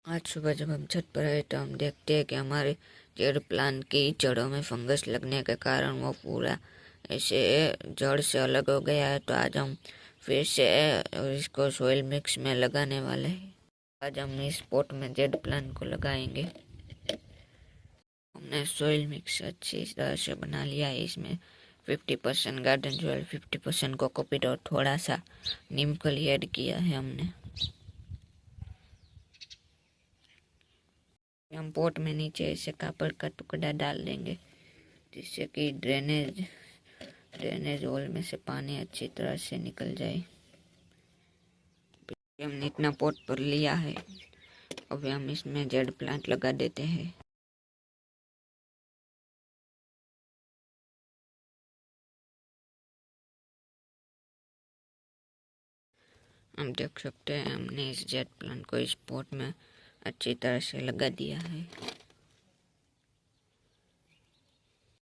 आज सुबह जब हम छत पर आए तो हम देखते हैं कि हमारे जेड प्लांट की जड़ों में फंगस लगने के कारण वो पूरा ऐसे जड़ से अलग हो गया है। तो आज हम फिर से इसको सोइल मिक्स में लगाने वाले हैं। आज हम इस पॉट में जेड प्लांट को लगाएंगे। हमने सोइल मिक्स अच्छी तरह से बना लिया है। इसमें 50% गार्डन सॉइल, 50% कोकोपीट और थोड़ा सा नीम खली ऐड किया है हमने। हम पोट में नीचे ऐसे कापड़ का टुकड़ा डाल देंगे जिससे कि ड्रेनेज होल में से पानी अच्छी तरह से निकल जाए। हमने इतना पोट पर लिया है, अभी हम इसमें जेड प्लांट लगा देते हैं। हम देख सकते हैं हमने इस जेड प्लांट को इस पोट में अच्छी तरह से लगा दिया है।